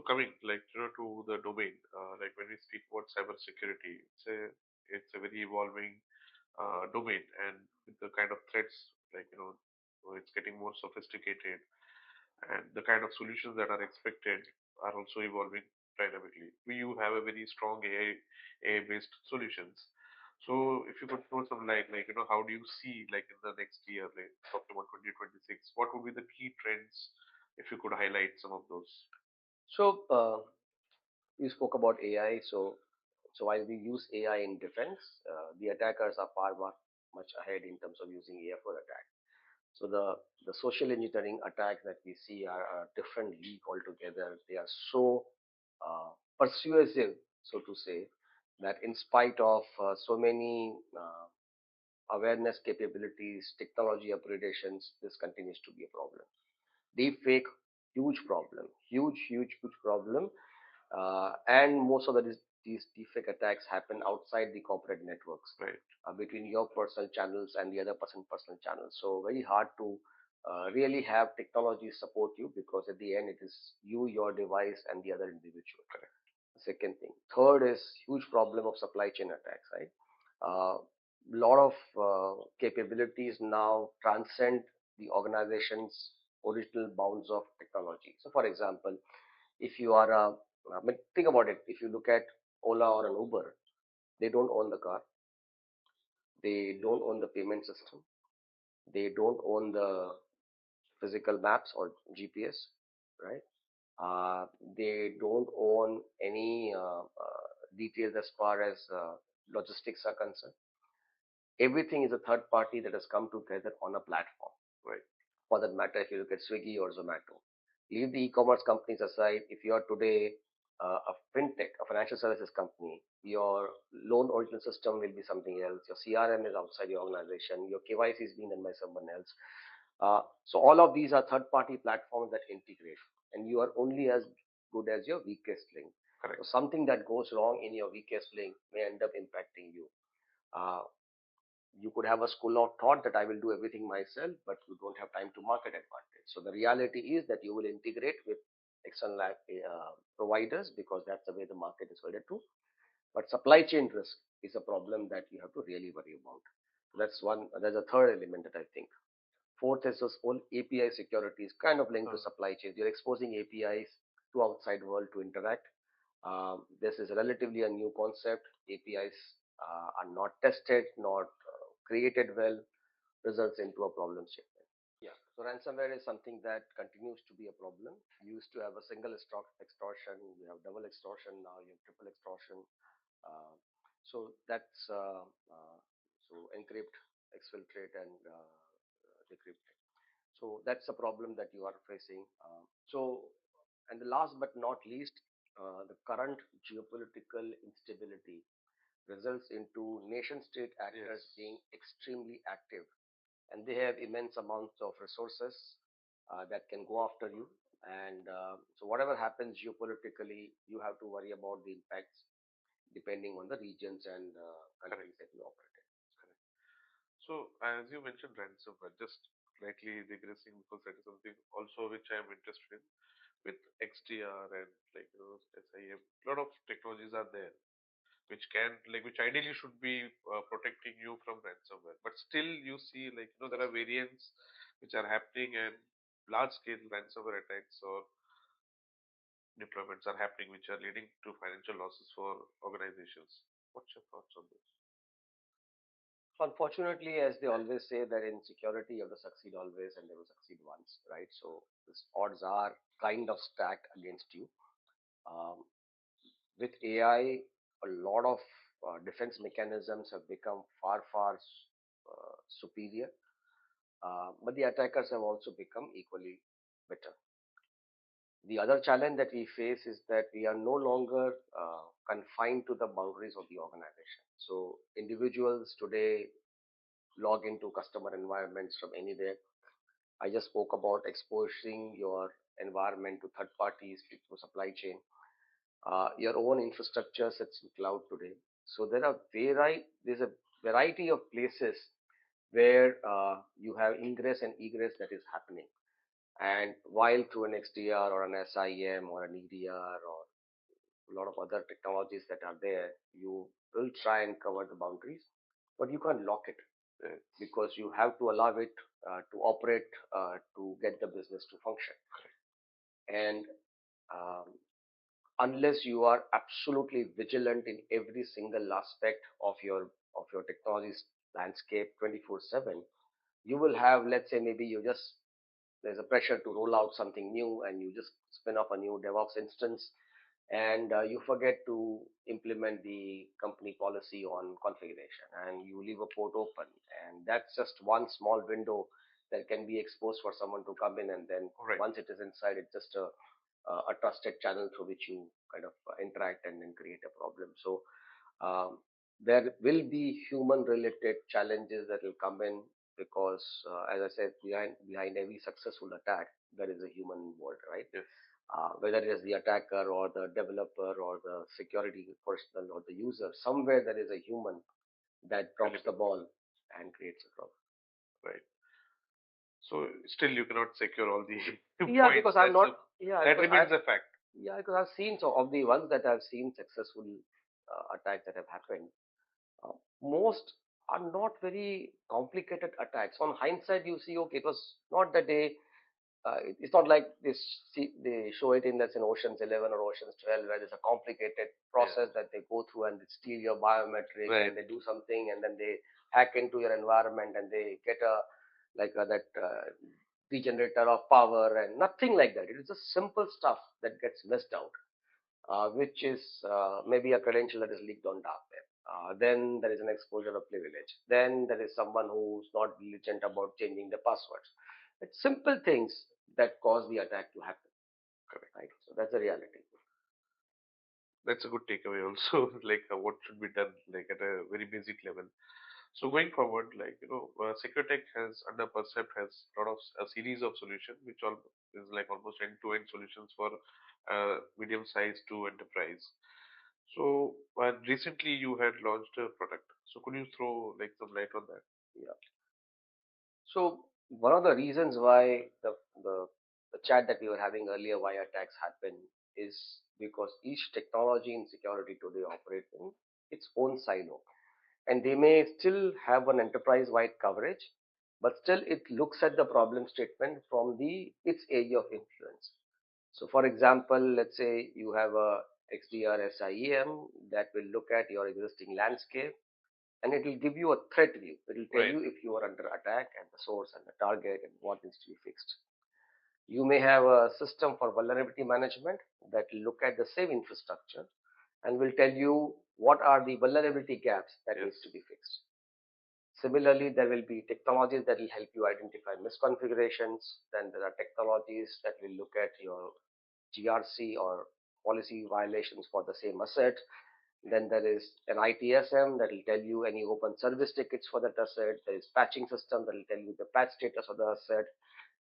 coming to the domain, like when we speak about cybersecurity, it's a very evolving domain, and with the kind of threats, it's getting more sophisticated, and the kind of solutions that are expected are also evolving dynamically. We You have a very strong AI based solutions. So if you could throw some light, how do you see, like, in the next year, like talking about 2026, what would be the key trends, if you could highlight some of those? So you spoke about AI. So while we use AI in defense, the attackers are much ahead in terms of using AI for attack. So the social engineering attacks that we see are a different league altogether. They are so persuasive, so to say, that in spite of so many awareness capabilities, technology upgradations, this continues to be a problem. Deepfake, huge problem, huge problem, and most of these deepfake attacks happen outside the corporate networks, Right. between your personal channels and the other person personal channels. So very hard to really have technology support you, because at the end it is you, your device, and the other individual. Correct. Second thing. Third is huge problem of supply chain attacks, right? Lot of capabilities now transcend the organization's original bounds of technology. So for example, if you are I mean, think about it. If you look at Ola or an Uber, they don't own the car, they don't own the payment system, they don't own the physical maps or GPS, right? They don't own any details as far as logistics are concerned. Everything is a third party that has come together on a platform, right? For that matter, if you look at Swiggy or Zomato, leave the e-commerce companies aside. If you are today a fintech, a financial services company, your loan original system will be something else. Your CRM is outside your organization. Your KYC is being done by someone else. So all of these are third-party platforms that integrate, and you are only as good as your weakest link. So Correct. something that goes wrong in your weakest link may end up impacting you. Uh, you could have a school of thought that I will do everything myself, but you don't have time to market advantage. So the reality is that you will integrate with external providers, because that's the way the market is headed to. But supply chain risk is a problem that you have to really worry about. So that's one. There's a third element that I think. Fourth is this whole API security is kind of linked to supply chains. You're exposing APIs to outside world to interact. This is relatively a new concept. APIs are not tested, not created well, results into a problem statement. Yeah. So ransomware is something that continues to be a problem. You used to have a single extortion, you have double extortion, now you have triple extortion. Uh, so that's so encrypt, exfiltrate, and decrypt. So that's a problem that you are facing. And the last but not least, the current geopolitical instability results into nation state actors Yes. being extremely active, and they have immense amounts of resources that can go after you. And so whatever happens geopolitically, you have to worry about the impacts depending on the regions and Correct. countries that you operate in. Correct. So, as you mentioned ransomware, just slightly digressing, because that is something also which I am interested in with XDR and, SIM. A lot of technologies are there which which ideally should be protecting you from ransomware, but still you see, there are variants which are happening, and large scale ransomware attacks or deployments are happening, which are leading to financial losses for organizations. What's your thoughts on this? So unfortunately, as they always say, that in security you have to succeed always and never succeed once, right? So the odds are kind of stacked against you. Um, with AI, a lot of defense mechanisms have become far superior, but the attackers have also become equally better. The other challenge that we face is that we are no longer confined to the boundaries of the organization. So individuals today log into customer environments from anywhere. I just spoke about exposing your environment to third parties through supply chain. Your own infrastructure sits in cloud today. So there's a variety of places where you have ingress and egress that is happening. And while through an XDR or an SIM or an EDR or a lot of other technologies that are there, you will try and cover the boundaries, but you can't lock it Yes. because you have to allow it to operate to get the business to function. And um, unless you are absolutely vigilant in every single aspect of your technology's landscape 24/7, you will have, let's say, maybe you just there's a pressure to roll out something new and you just spin up a new DevOps instance and you forget to implement the company policy on configuration and you leave a port open, and that's just one small window that can be exposed for someone to come in, and then Right. once it is inside, it's just a trusted channel through which you kind of interact and then create a problem. So um, there will be human related challenges that will come in because, as I said, behind every successful attack, there is a human involved, right? Yes. Whether it is the attacker or the developer or the security personnel or the user, somewhere there is a human that drops the Element. ball and creates a problem. Right. So still you cannot secure all the Yeah, points. because I'm not. Yeah, That because I. remains a fact. Yeah, because I've seen so of the ones that I've seen successful attacks that have happened. Uh, Most are not very complicated attacks. On hindsight, you see, okay, it was not that it's not like this. They show it in that's in Ocean's 11 or Ocean's 12, where there's a complicated Yeah. process that they go through and they steal your biometrics Right. and they do something and then they hack into your environment and they get a like that degenerator of power and nothing like that. It is just simple stuff that gets missed out, which is maybe a credential that is leaked on dark web. Then there is an exposure of privilege. Then there is someone who's not diligent about changing the passwords. It's simple things that cause the attack to happen, Correct. right? So that's the reality. That's a good takeaway also, like what should be done, like at a very basic level. So going forward, like, SecureTech has, under Percept, has a series of solutions, which all is like almost end-to-end solutions for medium size to enterprise. So recently you had launched a product. So could you throw like some light on that? Yeah. So one of the reasons why the, the chat that we were having earlier, why attacks happen, is because each technology in security today operates in its own silo, and they may still have an enterprise-wide coverage, but still it looks at the problem statement from the its area of influence. So, for example, let's say you have a XDR SIEM that will look at your existing landscape and it will give you a threat view. It will tell Right. you if you are under attack and the source and the target and what needs to be fixed. You may have a system for vulnerability management that will look at the same infrastructure and will tell you what are the vulnerability gaps that Yes. needs to be fixed. Similarly, there will be technologies that will help you identify misconfigurations. Then there are technologies that will look at your GRC or policy violations for the same asset. Then there is an ITSM that will tell you any open service tickets for that asset. There is patching system that will tell you the patch status of the asset.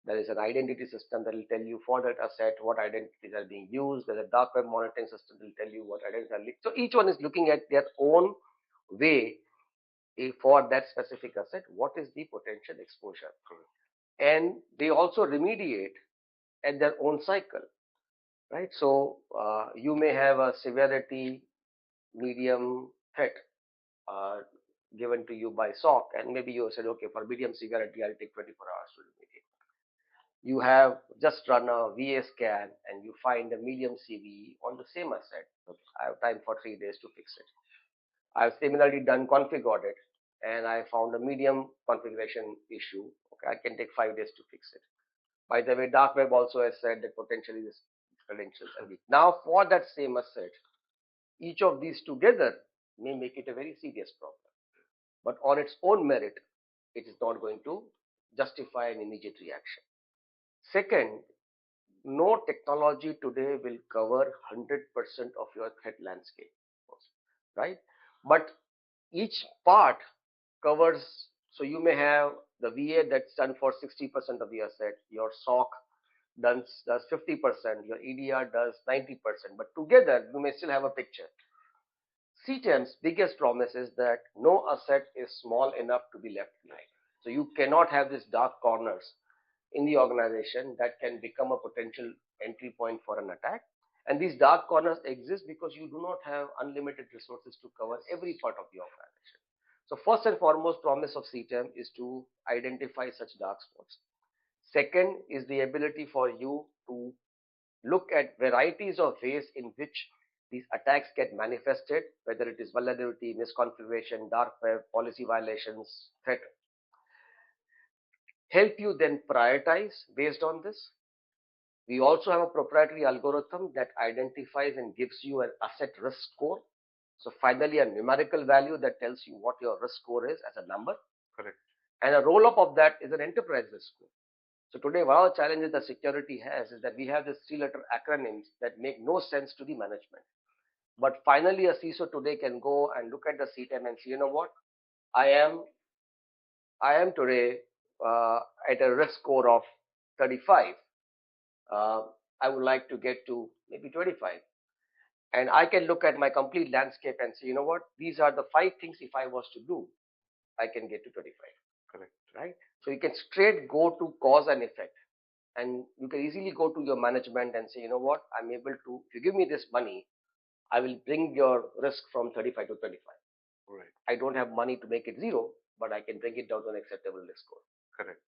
There is an identity system that will tell you for that asset what identities are being used. There's a dark web monitoring system that will tell you what identities are leaked. So each one is looking at their own way for that specific asset, what is the potential exposure. And they also remediate at their own cycle, right? So you may have a severity medium threat uh, given to you by SOC, and maybe you said, okay, for medium severity, I'll take 24 hours to remediate. You have just run a VA scan and you find a medium CVE on the same asset. Okay, I have time for 3 days to fix it. I've similarly done config audit and I found a medium configuration issue. Okay, I can take 5 days to fix it. By the way, dark web also has said that potentially this credentials are weak. Now, for that same asset, each of these together may make it a very serious problem. But on its own merit, it is not going to justify an immediate reaction. Second, no technology today will cover 100% of your threat landscape, right? But each part covers, so you may have the VA that's done for 60% of the asset, your SOC does 50%, your EDR does 90%, but together you may still have a picture. CTEM's biggest promise is that no asset is small enough to be left behind. So you cannot have these dark corners in the organization that can become a potential entry point for an attack. And these dark corners exist because you do not have unlimited resources to cover every part of the organization. So first and foremost, promise of CTEM is to identify such dark spots. Second is the ability for you to look at varieties of ways in which these attacks get manifested, whether it is vulnerability, misconfiguration, dark web, policy violations, threat. Help you then prioritize based on this. We also have a proprietary algorithm that identifies and gives you an asset risk score. So finally, a numerical value that tells you what your risk score is as a number. Correct. And a roll up of that is an enterprise risk score. So today, one of the challenges that security has is that we have these three-letter acronyms that make no sense to the management. But finally, a CISO today can go and look at the CTEM and say, you know what, I am I am today at a risk score of 35. Uh, I would like to get to maybe 25. And I can look at my complete landscape and say, you know what, these are the 5 things if I was to do, I can get to 25. Correct. Right? So you can straight go to cause and effect. And you can easily go to your management and say, you know what, I'm able to, if you give me this money, I will bring your risk from 35 to 25. Right. I don't have money to make it zero, but I can bring it down to an acceptable risk score. Correct.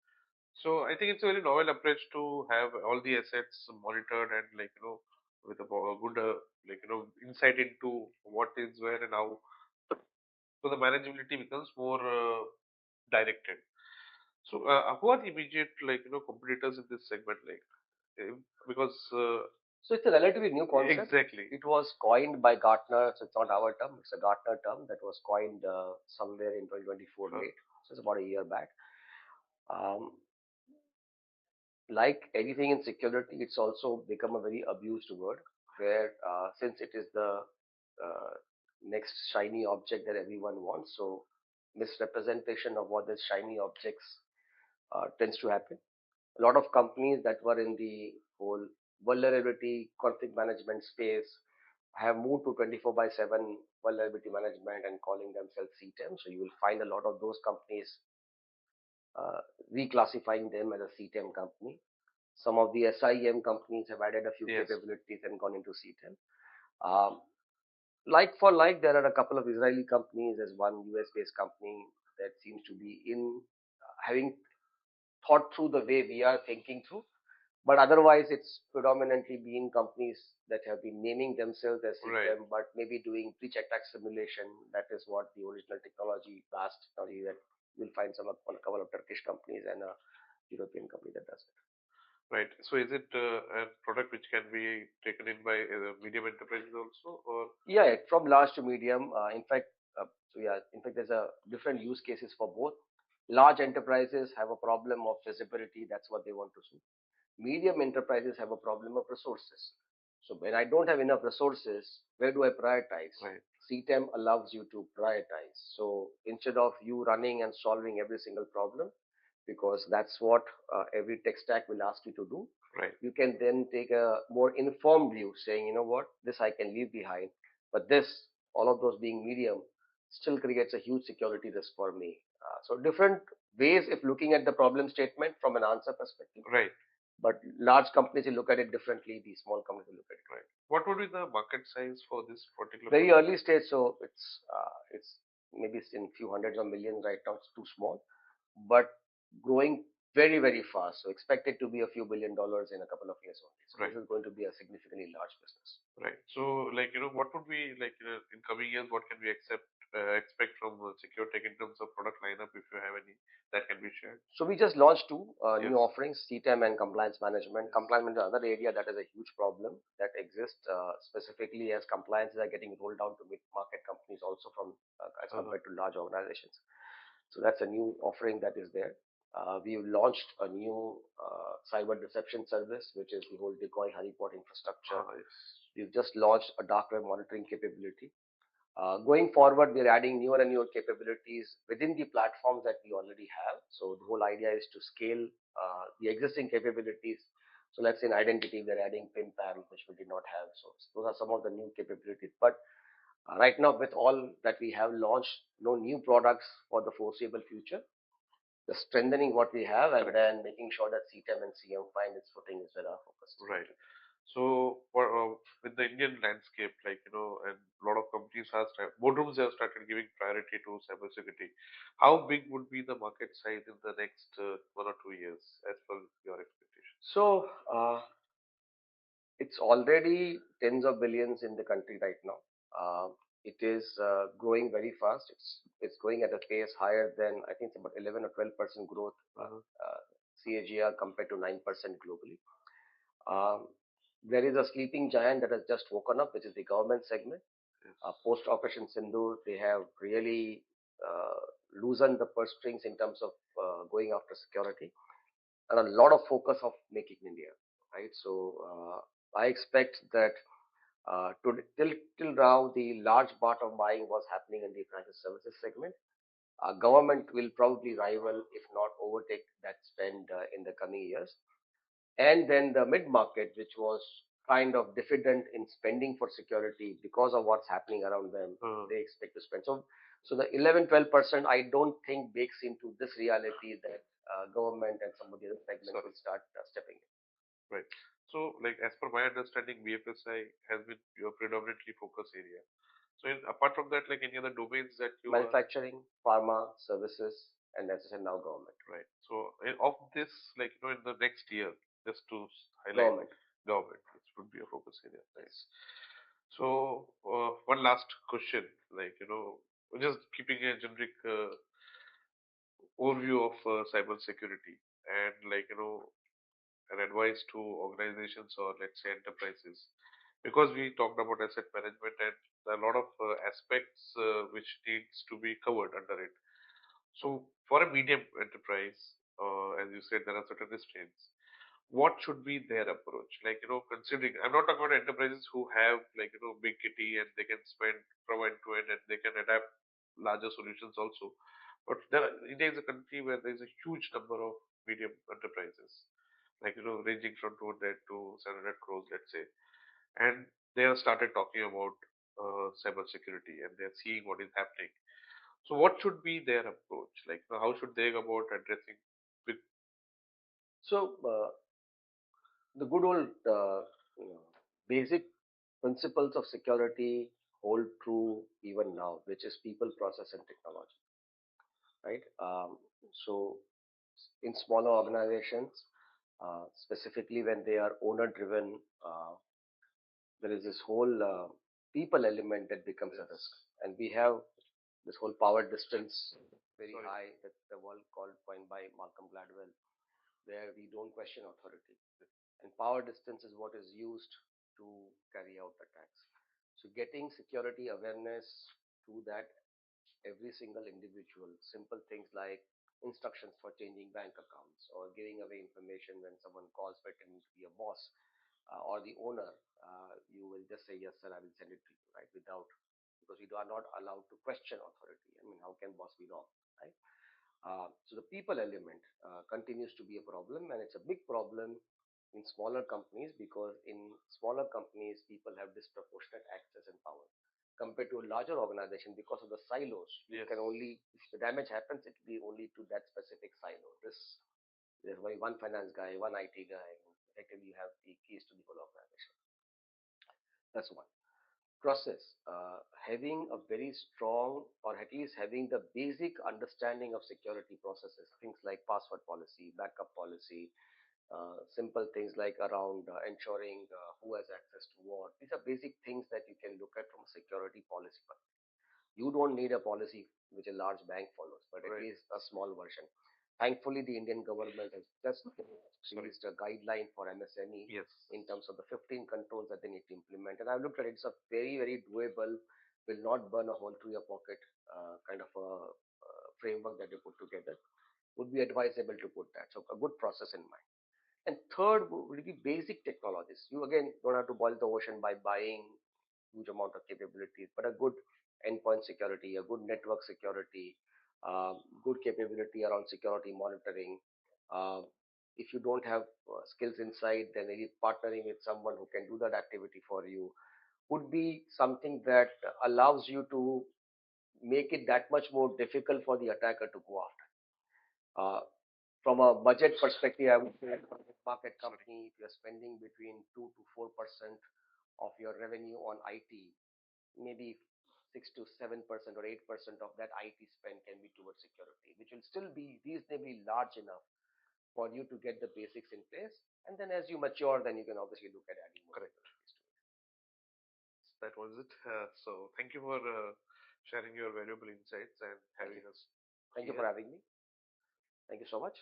So I think it's a very novel approach to have all the assets monitored and with a good insight into what is where and how. So the manageability becomes more directed. So who are the immediate competitors in this segment because So it's a relatively new concept. exactly. It was coined by Gartner, so it's not our term. It's a Gartner term that was coined somewhere in 2024 late. So it's about a year back. Um, like anything in security, it's also become a very abused word where since it is the uh, next shiny object that everyone wants, so misrepresentation of what these shiny objects tends to happen. A lot of companies that were in the whole vulnerability conflict management space have moved to 24 by 7 vulnerability management and calling themselves CTEM. So you will find a lot of those companies uh, reclassifying them as a CTEM company. Some of the SIEM companies have added a few Yes. capabilities and gone into CTEM. Um, like for like, there are a couple of Israeli companies. There's one US-based company that seems to be in having thought through the way we are thinking through. But otherwise, it's predominantly been companies that have been naming themselves as Right. CTEM, but maybe doing breach attack simulation. That is what the original technology vast technology that you'll find some on a couple of Turkish companies and a European company that does it. Right. So is it a product which can be taken in by medium enterprises also, or Yeah, from large to medium. In fact, there's a different use cases for both. Large enterprises have a problem of visibility. That's what they want to solve. Medium enterprises have a problem of resources. So when I don't have enough resources, where do I prioritize? right? CTEM allows you to prioritize. So instead of you running and solving every single problem, because that's what every tech stack will ask you to do, Right. you can then take a more informed view, saying, you know what, this I can leave behind, but this, all of those being medium, still creates a huge security risk for me. So different ways if looking at the problem statement from an answer perspective. Right. But large companies will look at it differently. The small companies will look at it Right. What would be the market size for this particular very product? early stage. So it's maybe it's in few hundreds of millions right now. It's too small, but growing very very fast. So expected to be a few $1 billion in a couple of years only. So Right. this is going to be a significantly large business. Right. So, what would be in coming years? What can we expect from SecureTech in terms of product lineup? If you have any that can be shared. So we just launched two Yes. new offerings, CTEM and compliance management. Yes. Compliance management is another area that is a huge problem that exists specifically as compliances are getting rolled down to mid-market companies also from as compared to large organizations. So that's a new offering that is there. We've launched a new cyber deception service, which is the whole decoy honeypot infrastructure. Yes. We've just launched a dark web monitoring capability. Going forward, we're adding newer and newer capabilities within the platforms that we already have. So the whole idea is to scale the existing capabilities. So let's say in identity, we're adding PIM-PAM, which we did not have. So those are some of the new capabilities. But right now, with all that we have launched, no new products for the foreseeable future. the strengthening what we have, and Correct. then making sure that CTEM and CM find its footing is where our focus is going Right. to be. So, with the Indian landscape, and a lot of companies boardrooms have started giving priority to cybersecurity. How big would be the market size in the next 1 or 2 years, as per your expectations? So it's already tens of billions in the country right now. It is growing very fast. It's growing at a pace higher than, I think it's about 11 or 12% growth, Uh-huh. CAGR, compared to 9% globally. Um, there is a sleeping giant that has just woken up, which is the government segment. Yes. Post Operation Sindoor, they have really loosened the purse strings in terms of going after security, and a lot of focus of making India, right? So I expect that till now, the large part of buying was happening in the financial services segment. Government will probably rival, if not overtake, that spend in the coming years. And then the mid market, which was kind of diffident in spending for security because of what's happening around them, Uh, they expect to spend. So the 11-12%, I don't think bakes into this reality that government and some of the other segments Sorry. will start stepping in. Right. So, as per my understanding, BFSI has been your predominantly focus area. So, apart from that, any other domains that you are Manufacturing, pharma, services, and as I said, now government. right? So, of this, in the next year, just to highlight Government. government, which would be a focus area. Yes. Nice. So, one last question, just keeping a generic overview of cyber security and an advice to organizations or let's say enterprises, because we talked about asset management and a lot of aspects which needs to be covered under it. So, for a medium enterprise, as you said, there are certain restraints. What should be their approach? Considering I'm not talking about enterprises who have big kitty and they can spend from end to end and they can adapt larger solutions also. But India is a country where there is a huge number of medium enterprises, ranging from 200 to 700 crores, let's say, and they have started talking about cyber security and they're seeing what is happening. So, what should be their approach? How should they go about addressing big? So the good old you know, basic principles of security hold true even now, which is people, process, and technology, right? So in smaller organizations, specifically when they are owner driven, there is this whole people element that becomes a risk, Yes. and we have this whole power distance very Sorry. high that the world called coined by Malcolm Gladwell, where we don't question authority. And power distance is what is used to carry out attacks. So getting security awareness through that, every single individual, simple things like instructions for changing bank accounts or giving away information when someone calls pretending to be a boss or the owner, you will just say, yes, sir, I will send it to you, right? Without, because we are not allowed to question authority. I mean, how can boss be wrong, right? So the people element continues to be a problem, and it's a big problem in smaller companies because in smaller companies, people have disproportionate access and power compared to a larger organization because of the silos. You Yes. can only, if the damage happens, it will be only to that specific silo. There's only one finance guy, one IT guy. Effectively, you have the keys to the whole organization. That's one. Process, having a very strong, or at least having the basic understanding of security processes, things like password policy, backup policy, simple things like around ensuring who has access to what. These are basic things that you can look at from a security policy. You don't need a policy which a large bank follows, but at Right. least a small version. Thankfully, the Indian government has just Sorry. released a guideline for MSME Yes. in terms of the 15 controls that they need to implement. And I've looked at it, it's a very, very doable, will not burn a hole through your pocket kind of a framework that they put together. Would be advisable to put that. So, a good process in mind. And third would be basic technologies. You again don't have to boil the ocean by buying huge amount of capabilities, but a good endpoint security, a good network security, good capability around security monitoring. Uh, if you don't have skills inside, then maybe partnering with someone who can do that activity for you would be something that allows you to make it that much more difficult for the attacker to go after. Uh, from a budget perspective, I would say for a market Sorry. company, if you're spending between 2 to 4% of your revenue on IT, maybe 6 to 7% or 8% of that IT spend can be towards security, which will still be reasonably large enough for you to get the basics in place. And then as you mature, then you can obviously look at adding more Correct. capabilities to it. That was it. So thank you for sharing your valuable insights and Thank you. having us Thank you here. for having me. Thank you so much.